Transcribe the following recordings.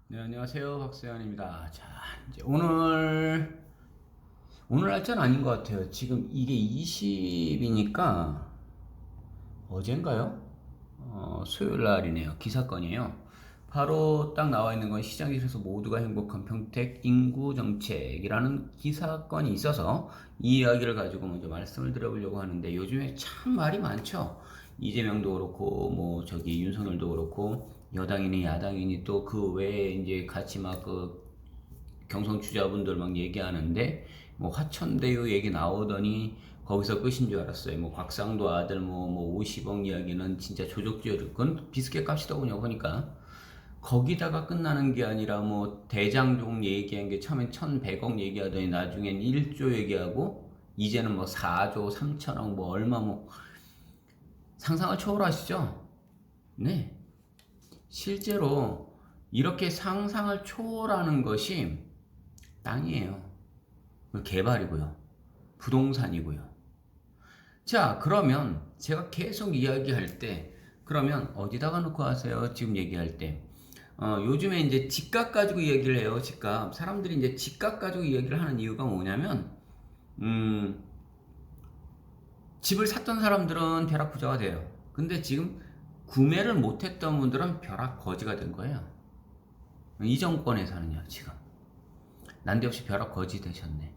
네, 안녕하세요. 박세현입니다. 자, 이제 오늘 날짜는 아닌 것 같아요. 지금 이게 20이니까 어젠가요? 수요일 날이네요. 기사건이에요. 바로 딱 나와 있는 건 시장에서 모두가 행복한 평택 인구 정책이라는 기사건이 있어서 이 이야기를 가지고 먼저 말씀을 드려보려고 하는데 요즘에 참 말이 많죠. 이재명도 그렇고 뭐 저기 윤석열도 그렇고 여당이니 야당이니 또 그 외에 이제 같이 막 그 경선 주자분들 막 얘기하는데 뭐 화천대유 얘기 나오더니 거기서 끝인 줄 알았어요. 뭐 곽상도 아들 뭐 50억 이야기는 진짜 조적지어줄 건 비스켓 값이더군요. 보니까 거기다가 끝나는 게 아니라 뭐 대장동 얘기한 게 처음엔 1100억 얘기하더니 나중엔 1조 얘기하고 이제는 뭐 4조 3천억 뭐 얼마 뭐 상상을 초월하시죠? 네. 실제로 이렇게 상상을 초월하는 것이 땅이에요. 개발이고요. 부동산이고요. 자, 그러면 제가 계속 이야기할 때, 그러면 어디다가 놓고 하세요? 지금 얘기할 때. 요즘에 이제 집값 가지고 얘기를 해요. 집값. 사람들이 이제 집값 가지고 이야기를 하는 이유가 뭐냐면, 음, 집을 샀던 사람들은 벼락부자가 돼요. 근데 지금 구매를 못했던 분들은 벼락거지가 된 거예요. 이 정권에서는요, 지금. 난데없이 벼락거지 되셨네.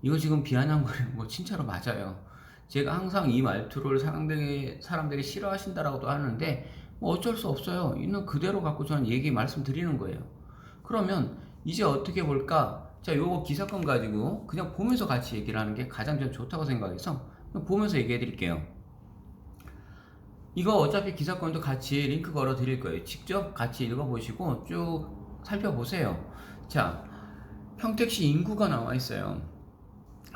이거 지금 비아냥거리는 거 진짜로 맞아요. 제가 항상 이 말투를 사람들이 싫어하신다라고도 하는데 뭐 어쩔 수 없어요. 있는 그대로 갖고 저는 얘기 말씀드리는 거예요. 그러면 이제 어떻게 볼까? 자, 요거 기사건 가지고 그냥 보면서 같이 얘기를 하는 게 가장 전 좋다고 생각해서 보면서 얘기해 드릴게요. 이거 어차피 기사건도 같이 링크 걸어 드릴 거예요. 직접 같이 읽어보시고 쭉 살펴보세요. 자, 평택시 인구가 나와 있어요.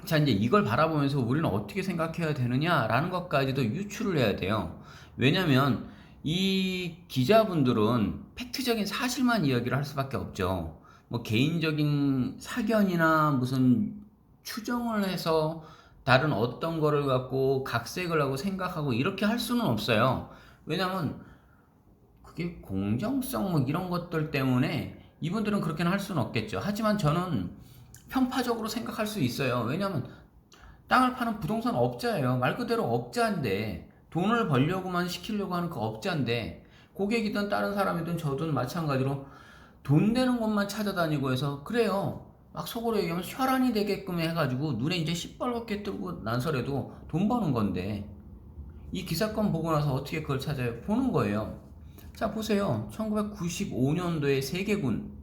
자, 이제 이걸 바라보면서 우리는 어떻게 생각해야 되느냐라는 것까지도 유추를 해야 돼요. 왜냐면 이 기자분들은 팩트적인 사실만 이야기를 할 수밖에 없죠. 뭐 개인적인 사견이나 무슨 추정을 해서 다른 어떤 거를 갖고 각색을 하고 생각하고 이렇게 할 수는 없어요. 왜냐면 그게 공정성 뭐 이런 것들 때문에 이분들은 그렇게는 할 수는 없겠죠. 하지만 저는 편파적으로 생각할 수 있어요. 왜냐면 땅을 파는 부동산 업자예요. 말 그대로 업자인데 돈을 벌려고만 시키려고 하는 그 업자인데 고객이든 다른 사람이든 저든 마찬가지로 돈 되는 곳만 찾아다니고 해서 그래요. 막 속으로 얘기하면 혈안이 되게끔 해가지고 눈에 이제 시뻘겋게 뜨고 난설해도 돈 버는 건데 이 기사건 보고 나서 어떻게 그걸 찾아요? 보는 거예요. 자, 보세요. 1995년도에 세계군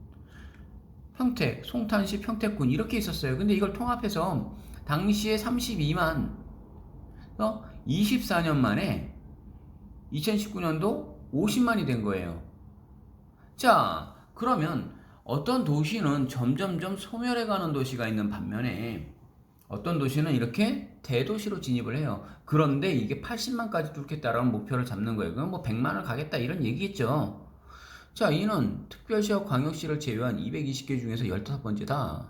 평택, 송탄시 평택군 이렇게 있었어요. 근데 이걸 통합해서 당시에 32만, 24년 만에 2019년도 50만이 된 거예요. 자, 그러면 어떤 도시는 점점점 소멸해가는 도시가 있는 반면에 어떤 도시는 이렇게 대도시로 진입을 해요. 그런데 이게 80만까지 뚫겠다라는 목표를 잡는 거예요. 그럼 뭐 100만을 가겠다 이런 얘기겠죠. 자, 이는 특별시와 광역시를 제외한 220개 중에서 15번째다.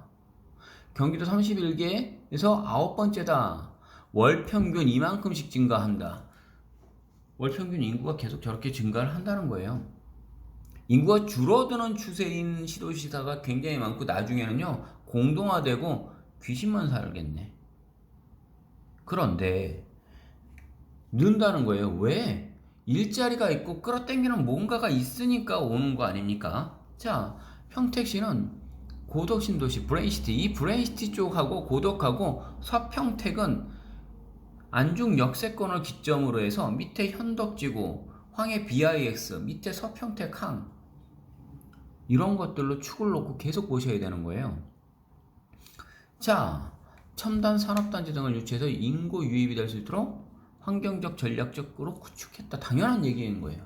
경기도 31개에서 9번째다. 월 평균 이만큼씩 증가한다. 월 평균 인구가 계속 저렇게 증가를 한다는 거예요. 인구가 줄어드는 추세인 시도시사가 굉장히 많고 나중에는요 공동화되고 귀신만 살겠네. 그런데 는다는 거예요. 왜? 일자리가 있고 끌어당기는 뭔가가 있으니까 오는 거 아닙니까? 자, 평택시는 고덕신도시 브레인시티, 이 브레인시티 쪽하고 고덕하고 서평택은 안중 역세권을 기점으로 해서 밑에 현덕지구, 황해 BIX, 밑에 서평택항 이런 것들로 축을 놓고 계속 보셔야 되는 거예요. 자, 첨단 산업단지 등을 유치해서 인구 유입이 될 수 있도록 환경적 전략적으로 구축했다. 당연한 얘기인 거예요.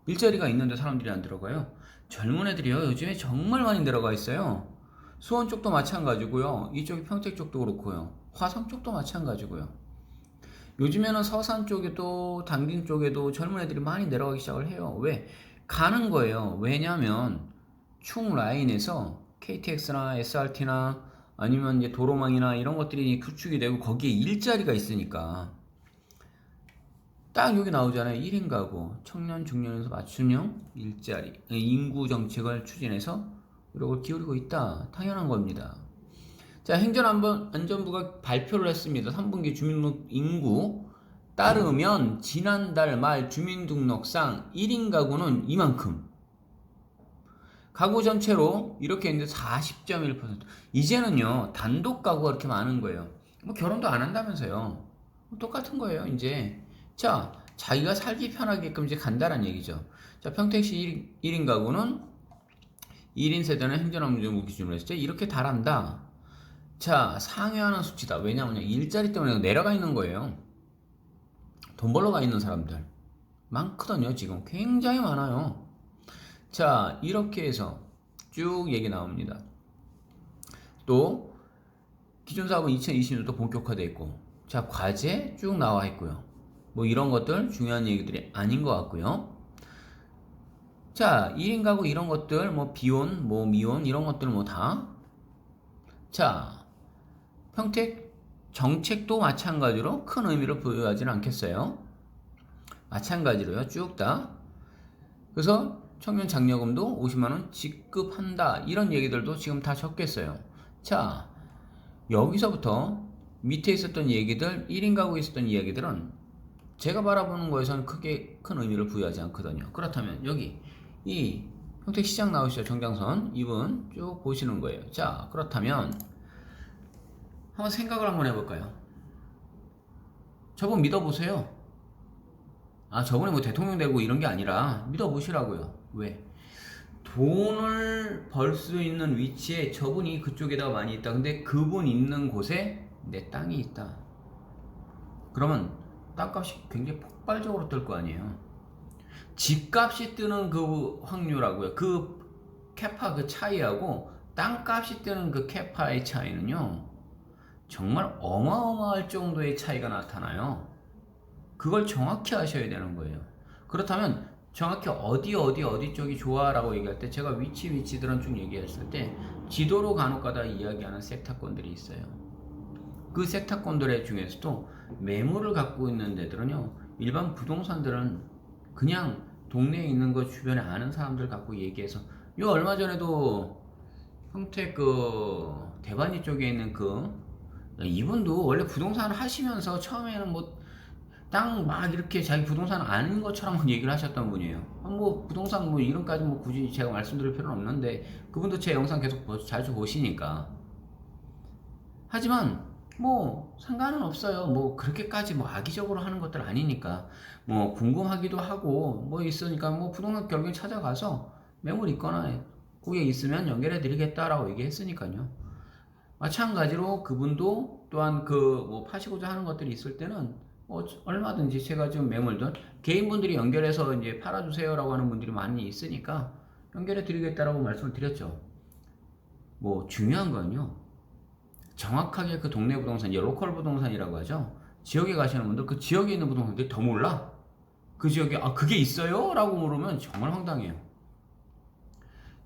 일자리가 있는데 사람들이 안 들어가요. 젊은 애들이요 요즘에 정말 많이 들어가 있어요. 수원 쪽도 마찬가지고요. 이쪽이 평택 쪽도 그렇고요. 화성 쪽도 마찬가지고요. 요즘에는 서산 쪽에도 당진 쪽에도 젊은 애들이 많이 내려가기 시작을 해요. 왜? 가는 거예요. 왜냐면 충 라인에서 KTX나 SRT나 아니면 이제 도로망이나 이런 것들이 구축이 되고 거기에 일자리가 있으니까. 딱 여기 나오잖아요. 1인 가구, 청년, 중년에서 맞춤형 일자리, 인구 정책을 추진해서 노력을 기울이고 있다. 당연한 겁니다. 자, 행정안전부가 발표를 했습니다. 3분기 주민등록 인구 따르면 지난달 말 주민등록상 1인 가구는 이만큼. 가구 전체로 이렇게 했는데 40.1%. 이제는요, 단독 가구가 이렇게 많은 거예요. 뭐 결혼도 안 한다면서요. 똑같은 거예요, 이제. 자, 자기가 살기 편하게끔 이제 간다는 얘기죠. 자, 평택시 1인 가구는 1인 세대는 행정안전부 기준으로 했을 때 이렇게 달한다. 자, 상회하는 수치다. 왜냐하면 일자리 때문에 내려가 있는 거예요. 돈 벌러 가 있는 사람들 많거든요. 지금 굉장히 많아요. 자, 이렇게 해서 쭉 얘기 나옵니다. 또 기존 사업은 2020년도 본격화되어 있고, 자, 과제 쭉 나와 있고요. 뭐 이런 것들 중요한 얘기들이 아닌 것 같고요. 자, 1인 가구 이런 것들, 뭐 비혼, 뭐 미혼 이런 것들 뭐 다. 자, 평택 정책도 마찬가지로 큰 의미를 부여하지는 않겠어요. 마찬가지로요, 쭉 다. 그래서 청년 장려금도 50만원 지급한다. 이런 얘기들도 지금 다 적겠어요. 자, 여기서부터 밑에 있었던 얘기들, 1인 가구에 있었던 이야기들은 제가 바라보는 거에서는 크게 큰 의미를 부여하지 않거든요. 그렇다면 여기 이 평택시장 나오시죠? 정장선 이분 쭉 보시는 거예요. 자, 그렇다면 한번 생각을 한번 해볼까요? 저분 믿어보세요. 아, 저분이 뭐 대통령 되고 이런 게 아니라 믿어보시라고요. 왜? 돈을 벌 수 있는 위치에 저분이 그쪽에다가 많이 있다. 근데 그분 있는 곳에 내 땅이 있다. 그러면 땅값이 굉장히 폭발적으로 뜰 거 아니에요. 집값이 뜨는 그 확률하고요. 그 캐파 그 차이하고 땅값이 뜨는 그 캐파의 차이는요. 정말 어마어마할 정도의 차이가 나타나요. 그걸 정확히 아셔야 되는 거예요. 그렇다면 정확히 어디 쪽이 좋아라고 얘기할 때 제가 위치들은 쭉 얘기했을 때 지도로 간혹가다 이야기하는 섹터권들이 있어요. 그 섹터권들 중에서도 매물을 갖고 있는 데들은요, 일반 부동산들은 그냥 동네에 있는 거 주변에 아는 사람들 갖고 얘기해서, 요 얼마 전에도 평택 그 대관리 쪽에 있는 이분도 원래 부동산 하시면서 처음에는 뭐 땅 막 이렇게 자기 부동산 아는 것처럼 얘기를 하셨던 분이에요. 뭐 부동산 뭐 이름까지 뭐 굳이 제가 말씀드릴 필요는 없는데 그분도 제 영상 계속 자주 보시니까. 하지만 뭐 상관은 없어요. 뭐 그렇게까지 뭐 악의적으로 하는 것들 아니니까. 뭐 궁금하기도 하고 뭐 있으니까 뭐 부동산 결국에 찾아가서 매물 있거나 그게 있으면 연결해 드리겠다라고 얘기했으니까요. 마찬가지로 그분도 또한 그 뭐 파시고자 하는 것들이 있을 때는 얼마든지 제가 지금 매물들 개인분들이 연결해서 이제 팔아주세요라고 하는 분들이 많이 있으니까 연결해 드리겠다라고 말씀을 드렸죠. 뭐 중요한 건요, 정확하게 그 동네 부동산, 이제 로컬 부동산이라고 하죠. 지역에 가시는 분들 그 지역에 있는 부동산들이 더 몰라. 그 지역에 그게 있어요? 라고 물으면 정말 황당해요.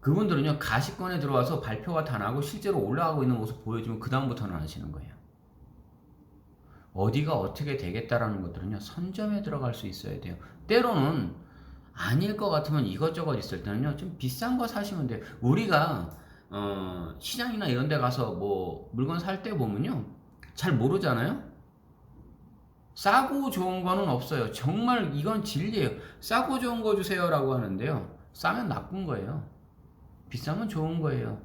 그분들은요, 가시권에 들어와서 발표가 다 나고 실제로 올라가고 있는 모습 보여주면 그 다음부터는 하시는 거예요. 어디가 어떻게 되겠다라는 것들은요, 선점에 들어갈 수 있어야 돼요. 때로는 아닐 것 같으면 이것저것 있을 때는요, 좀 비싼 거 사시면 돼요. 우리가 시장이나 이런 데 가서 뭐 물건 살 때 보면요, 잘 모르잖아요. 싸고 좋은 거는 없어요. 정말 이건 진리예요. 싸고 좋은 거 주세요 라고 하는데요, 싸면 나쁜 거예요. 비싸면 좋은 거예요.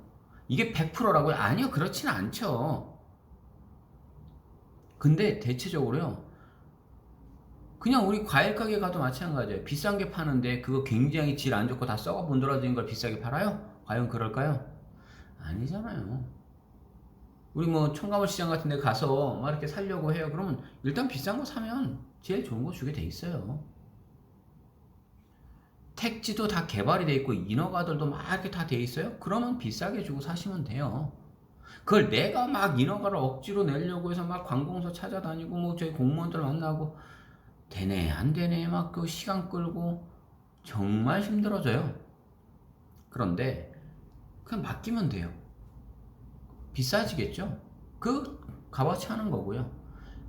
이게 100%라고요? 아니요, 그렇지는 않죠. 근데 대체적으로요, 그냥 우리 과일 가게 가도 마찬가지예요. 비싼 게 파는데 그거 굉장히 질 안 좋고 다 썩어 문드러진 걸 비싸게 팔아요? 과연 그럴까요? 아니잖아요. 우리 뭐 청가물 시장 같은 데 가서 막 이렇게 살려고 해요. 그러면 일단 비싼 거 사면 제일 좋은 거 주게 돼 있어요. 택지도 다 개발이 돼 있고 인허가들도 막 이렇게 다 돼 있어요. 그러면 비싸게 주고 사시면 돼요. 그걸 내가 막 인허가를 억지로 내려고 해서 막 관공서 찾아다니고 뭐 저희 공무원들 만나고 되네 안 되네 막 그 시간 끌고 정말 힘들어져요. 그런데 그냥 맡기면 돼요. 비싸지겠죠? 그 값어치 하는 거고요.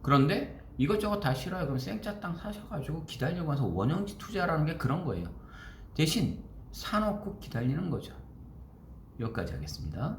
그런데 이것저것 다 싫어요. 그럼 생짜 땅 사셔가지고 기다리고 와서 원형지 투자라는 게 그런 거예요. 대신 사놓고 기다리는 거죠. 여기까지 하겠습니다.